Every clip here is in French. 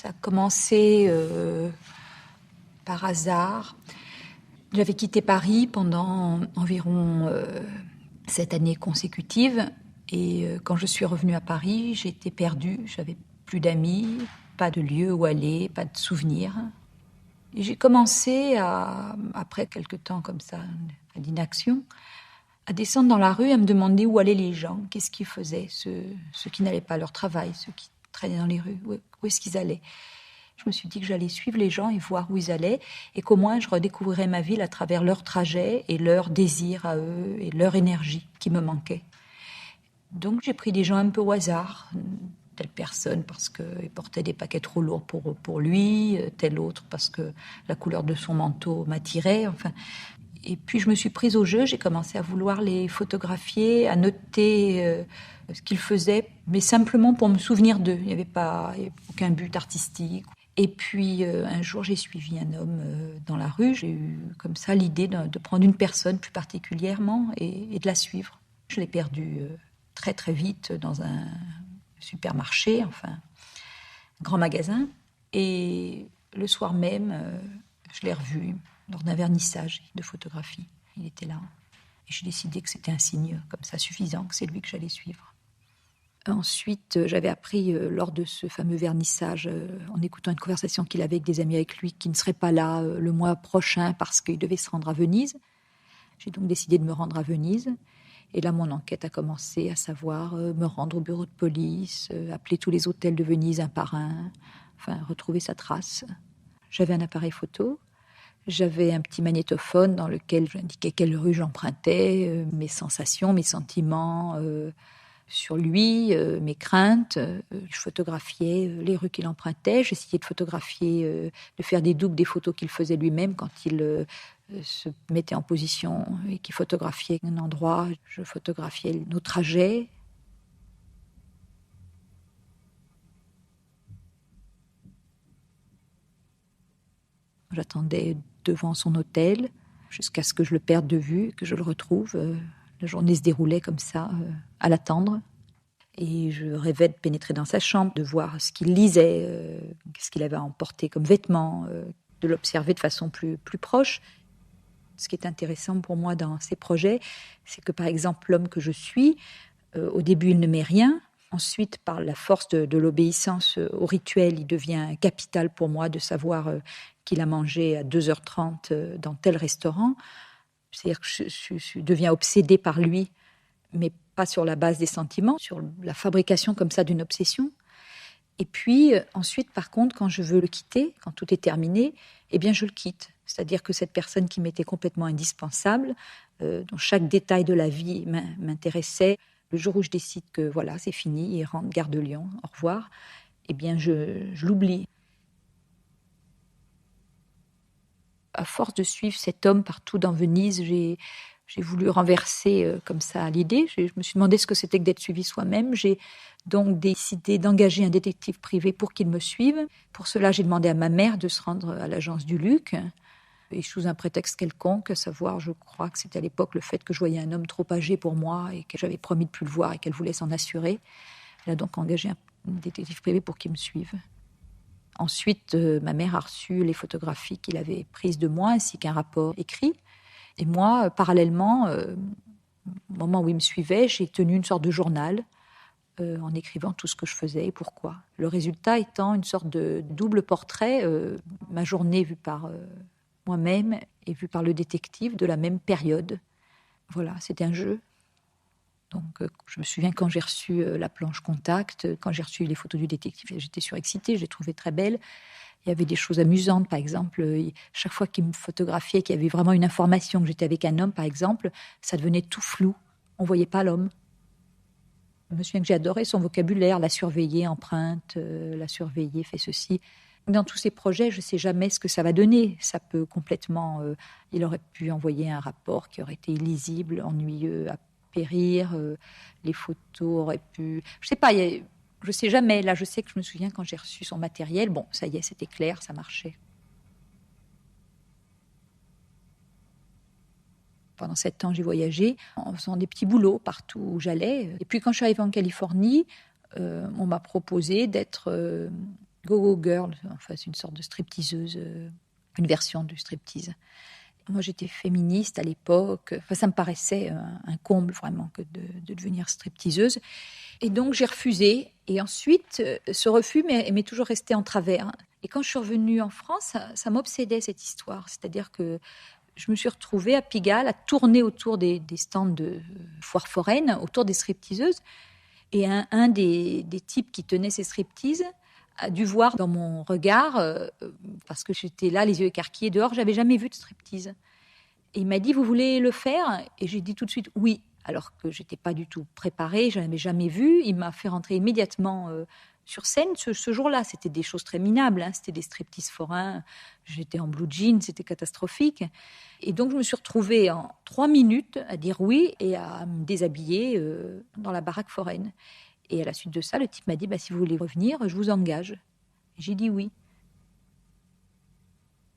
Ça a commencé par hasard. J'avais quitté Paris pendant environ 7 années consécutives. Et quand je suis revenue à Paris, j'étais perdue. J'avais plus d'amis, pas de lieu où aller, pas de souvenirs. Et j'ai commencé, après quelques temps comme ça d'inaction, à descendre dans la rue, à me demander où allaient les gens, qu'est-ce qu'ils faisaient, ceux qui n'allaient pas à leur travail, ceux qui traînaient dans les rues, où est-ce qu'ils allaient. Je me suis dit que j'allais suivre les gens et voir où ils allaient, et qu'au moins je redécouvrirais ma ville à travers leur trajet et leur désir à eux, et leur énergie qui me manquait. Donc j'ai pris des gens un peu au hasard, telle personne parce qu'il portait des paquets trop lourds pour lui, telle autre parce que la couleur de son manteau m'attirait, enfin. Et puis je me suis prise au jeu, j'ai commencé à vouloir les photographier, à noter ce qu'ils faisaient, mais simplement pour me souvenir d'eux. Il n'y avait aucun but artistique. Et puis un jour, j'ai suivi un homme dans la rue. J'ai eu comme ça l'idée de prendre une personne plus particulièrement et de la suivre. Je l'ai perdue très très vite dans un supermarché, enfin un grand magasin. Et le soir même, je l'ai revu lors d'un vernissage de photographie. Il était là. Et j'ai décidé que c'était un signe comme ça suffisant, que c'est lui que j'allais suivre. Ensuite, j'avais appris lors de ce fameux vernissage, en écoutant une conversation qu'il avait avec des amis avec lui, qu'il ne serait pas là le mois prochain parce qu'il devait se rendre à Venise. J'ai donc décidé de me rendre à Venise. Et là, mon enquête a commencé, à savoir me rendre au bureau de police, appeler tous les hôtels de Venise un par un, enfin retrouver sa trace. J'avais un appareil photo. J'avais un petit magnétophone dans lequel j'indiquais quelle rue j'empruntais, mes sensations, mes sentiments sur lui, mes craintes. Je photographiais les rues qu'il empruntait. J'essayais de photographier, de faire des doubles des photos qu'il faisait lui-même quand il se mettait en position et qu'il photographiait un endroit. Je photographiais nos trajets. J'attendais devant son hôtel jusqu'à ce que je le perde de vue, que je le retrouve. La journée se déroulait comme ça, à l'attendre. Et je rêvais de pénétrer dans sa chambre, de voir ce qu'il lisait, ce qu'il avait emporté comme vêtements, de l'observer de façon plus proche. Ce qui est intéressant pour moi dans ces projets, c'est que par exemple l'homme que je suis, au début il ne met rien. Ensuite, par la force de l'obéissance au rituel, il devient capital pour moi de savoir qu'il a mangé à 2h30 dans tel restaurant. C'est-à-dire que je deviens obsédée par lui, mais pas sur la base des sentiments, sur la fabrication comme ça d'une obsession. Et puis ensuite, par contre, quand je veux le quitter, quand tout est terminé, eh bien je le quitte. C'est-à-dire que cette personne qui m'était complètement indispensable, dont chaque détail de la vie m'intéressait, le jour où je décide que voilà, c'est fini, il rentre gare de Lyon, au revoir, eh bien je l'oublie. À force de suivre cet homme partout dans Venise, j'ai voulu renverser comme ça l'idée. Je me suis demandé ce que c'était que d'être suivi soi-même. J'ai donc décidé d'engager un détective privé pour qu'il me suive. Pour cela, j'ai demandé à ma mère de se rendre à l'agence du Luc. Et sous un prétexte quelconque, à savoir, je crois que c'était à l'époque le fait que je voyais un homme trop âgé pour moi et que j'avais promis de plus le voir et qu'elle voulait s'en assurer. Elle a donc engagé un détective privé pour qu'il me suive. Ensuite, ma mère a reçu les photographies qu'il avait prises de moi ainsi qu'un rapport écrit. Et moi, parallèlement, au moment où il me suivait, j'ai tenu une sorte de journal en écrivant tout ce que je faisais et pourquoi. Le résultat étant une sorte de double portrait, ma journée vue par moi-même et vue par le détective de la même période. Voilà, c'était un jeu. Donc, je me souviens quand j'ai reçu la planche contact, quand j'ai reçu les photos du détective, j'étais surexcitée, je les trouvais très belles. Il y avait des choses amusantes, par exemple, chaque fois qu'il me photographiait, qu'il y avait vraiment une information, que j'étais avec un homme, par exemple, ça devenait tout flou. On ne voyait pas l'homme. Je me souviens que j'ai adoré son vocabulaire, la surveiller, empreinte, la surveiller, fait ceci. Dans tous ces projets, je ne sais jamais ce que ça va donner. Ça peut complètement... il aurait pu envoyer un rapport qui aurait été illisible, ennuyeux, à périr. Les photos auraient pu... Je ne sais pas, je ne sais jamais. Là, je sais que je me souviens quand j'ai reçu son matériel. Bon, ça y est, c'était clair, ça marchait. Pendant 7 ans, j'ai voyagé en faisant des petits boulots partout où j'allais. Et puis, quand je suis arrivée en Californie, on m'a proposé d'être go-go girl, enfin c'est une sorte de stripteaseuse, une version du striptease. Moi j'étais féministe à l'époque, enfin, ça me paraissait un comble vraiment que de devenir stripteaseuse. Et donc j'ai refusé. Et ensuite, ce refus m'est toujours resté en travers. Et quand je suis revenue en France, ça m'obsédait cette histoire. C'est-à-dire que je me suis retrouvée à Pigalle à tourner autour des stands de foire foraine, autour des stripteaseuses. Et un des types qui tenait ces stripteases a dû voir dans mon regard, parce que j'étais là, les yeux écarquillés dehors, j'avais jamais vu de striptease. Et il m'a dit, vous voulez le faire? Et j'ai dit tout de suite oui, alors que j'étais pas du tout préparée, je n'avais jamais vu. Il m'a fait rentrer immédiatement sur scène. Ce jour-là, c'était des choses très minables, hein. C'était des striptease forains. J'étais en blue jeans, c'était catastrophique. Et donc, je me suis retrouvée en 3 minutes à dire oui et à me déshabiller dans la baraque foraine. Et à la suite de ça, le type m'a dit, bah, si vous voulez revenir, je vous engage. Et j'ai dit oui.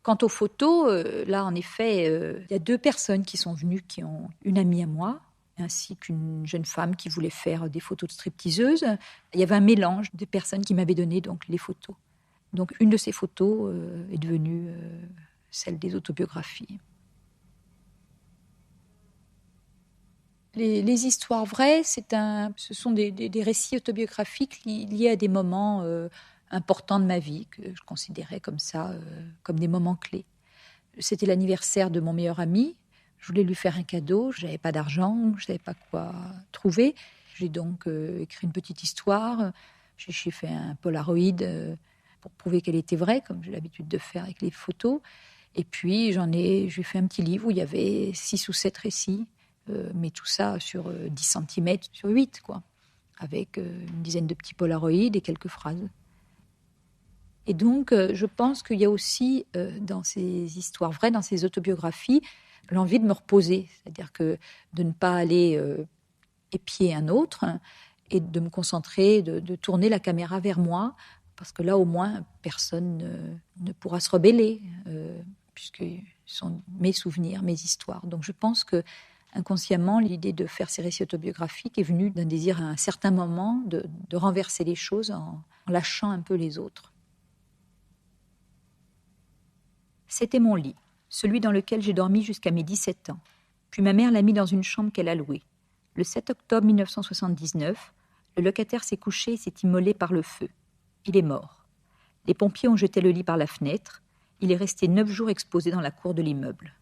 Quant aux photos, là, en effet, il y a 2 personnes qui sont venues, qui ont une amie à moi, ainsi qu'une jeune femme qui voulait faire des photos de stripteaseuses. Il y avait un mélange de personnes qui m'avaient donné donc les photos. Donc, une de ces photos est devenue celle des autobiographies. Les histoires vraies, ce sont des récits autobiographiques liés à des moments importants de ma vie, que je considérais comme ça, comme des moments clés. C'était l'anniversaire de mon meilleur ami. Je voulais lui faire un cadeau. Je n'avais pas d'argent, je ne savais pas quoi trouver. J'ai donc écrit une petite histoire. J'ai fait un Polaroid pour prouver qu'elle était vraie, comme j'ai l'habitude de faire avec les photos. Et puis, j'ai fait un petit livre où il y avait 6 ou 7 récits, mais tout ça sur 10 centimètres sur 8, quoi, avec une dizaine de petits Polaroids et quelques phrases. Et donc, je pense qu'il y a aussi dans ces histoires vraies, dans ces autobiographies, l'envie de me reposer, c'est-à-dire que de ne pas aller épier un autre et de me concentrer, de tourner la caméra vers moi, parce que là, au moins, personne ne pourra se rebeller, puisque ce sont mes souvenirs, mes histoires. Donc, je pense que inconsciemment, l'idée de faire ces récits autobiographiques est venue d'un désir à un certain moment de renverser les choses en lâchant un peu les autres. C'était mon lit, celui dans lequel j'ai dormi jusqu'à mes 17 ans. Puis ma mère l'a mis dans une chambre qu'elle a louée. Le 7 octobre 1979, le locataire s'est couché et s'est immolé par le feu. Il est mort. Les pompiers ont jeté le lit par la fenêtre. Il est resté 9 jours exposé dans la cour de l'immeuble.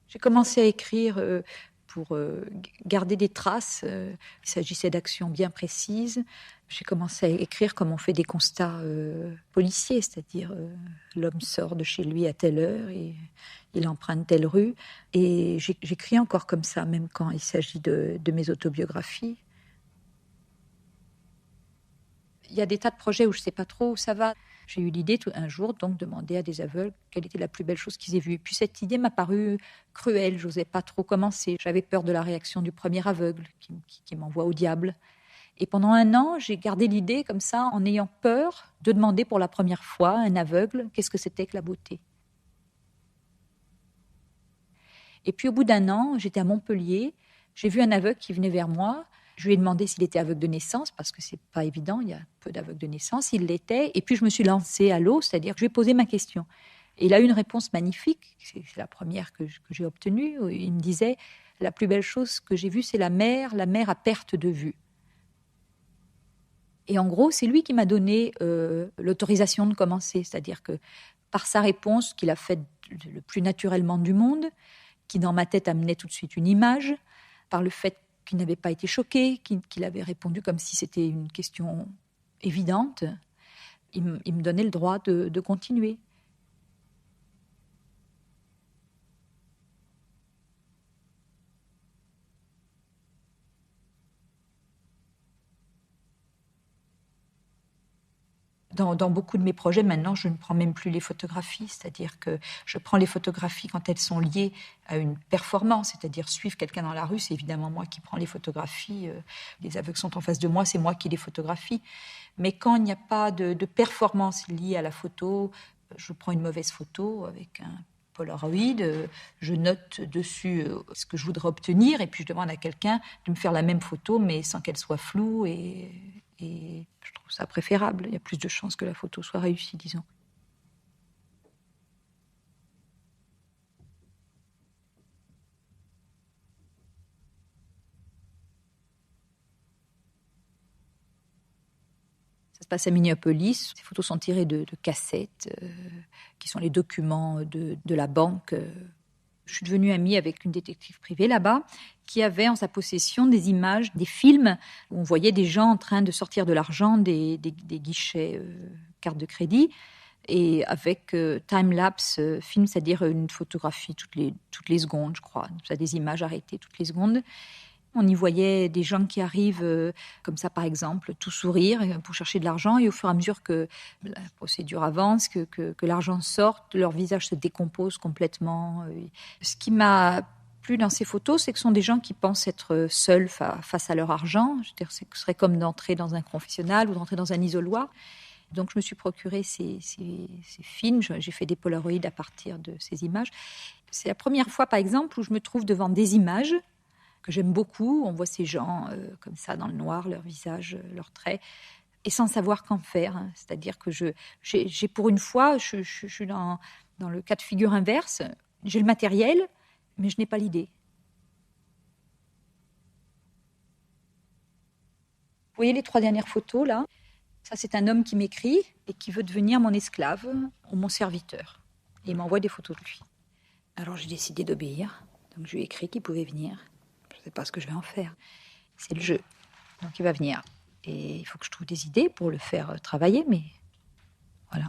J'ai commencé à écrire pour garder des traces. Il s'agissait d'actions bien précises. J'ai commencé à écrire comme on fait des constats policiers, c'est-à-dire l'homme sort de chez lui à telle heure et il emprunte telle rue. Et j'écris encore comme ça, même quand il s'agit de mes autobiographies. Il y a des tas de projets où je ne sais pas trop où ça va. J'ai eu l'idée un jour donc de demander à des aveugles quelle était la plus belle chose qu'ils aient vue. Et puis cette idée m'a paru cruelle, j'osais pas trop commencer. J'avais peur de la réaction du premier aveugle qui m'envoie au diable. Et pendant 1 an, j'ai gardé l'idée comme ça, en ayant peur de demander pour la première fois à un aveugle qu'est-ce que c'était que la beauté. Et puis au bout d'1 an, j'étais à Montpellier, j'ai vu un aveugle qui venait vers moi. Je lui ai demandé s'il était aveugle de naissance, parce que c'est pas évident, il y a peu d'aveugles de naissance. Il l'était, et puis je me suis lancée à l'eau, c'est-à-dire que je lui ai posé ma question. Et il a eu une réponse magnifique, c'est la première que j'ai obtenue. Il me disait, la plus belle chose que j'ai vue, c'est la mer à perte de vue. Et en gros, c'est lui qui m'a donné l'autorisation de commencer, c'est-à-dire que par sa réponse, qu'il a faite le plus naturellement du monde, qui dans ma tête amenait tout de suite une image, par le fait qu'il n'avait pas été choqué, qu'il avait répondu comme si c'était une question évidente, il me donnait le droit de continuer. Dans beaucoup de mes projets, maintenant, je ne prends même plus les photographies, c'est-à-dire que je prends les photographies quand elles sont liées à une performance, c'est-à-dire suivre quelqu'un dans la rue, c'est évidemment moi qui prends les photographies. Les aveugles sont en face de moi, c'est moi qui les photographie. Mais quand il n'y a pas de performance liée à la photo, je prends une mauvaise photo avec un Polaroid, je note dessus ce que je voudrais obtenir et puis je demande à quelqu'un de me faire la même photo mais sans qu'elle soit floue et je trouve ça préférable. Il y a plus de chances que la photo soit réussie, disons. Ça se passe à Minneapolis. Ces photos sont tirées de cassettes, qui sont les documents de la banque. Je suis devenue amie avec une détective privée là-bas qui avait en sa possession des images, des films où on voyait des gens en train de sortir de l'argent des guichets cartes de crédit et avec time-lapse film, c'est-à-dire une photographie toutes les secondes, je crois. Ça, des images arrêtées toutes les secondes. On y voyait des gens qui arrivent comme ça, par exemple, tout sourire pour chercher de l'argent. Et au fur et à mesure que la procédure avance, que l'argent sorte, leur visage se décompose complètement. Ce qui m'a plu dans ces photos, c'est que ce sont des gens qui pensent être seuls face à leur argent. Je veux dire, ce serait comme d'entrer dans un confessionnal ou d'entrer dans un isoloir. Donc, je me suis procuré ces films. J'ai fait des polaroïdes à partir de ces images. C'est la première fois, par exemple, où je me trouve devant des images que j'aime beaucoup. On voit ces gens comme ça dans le noir, leur visage, leurs traits, et sans savoir qu'en faire. Hein. C'est-à-dire que j'ai pour une fois, je suis dans le cas de figure inverse. J'ai le matériel, mais je n'ai pas l'idée. Vous voyez les 3 dernières photos là? Ça, c'est un homme qui m'écrit et qui veut devenir mon esclave ou mon serviteur. Et il m'envoie des photos de lui. Alors j'ai décidé d'obéir. Donc je lui ai écrit qu'il pouvait venir. Je ne sais pas ce que je vais en faire. C'est le jeu. Donc il va venir. Et il faut que je trouve des idées pour le faire travailler, mais voilà.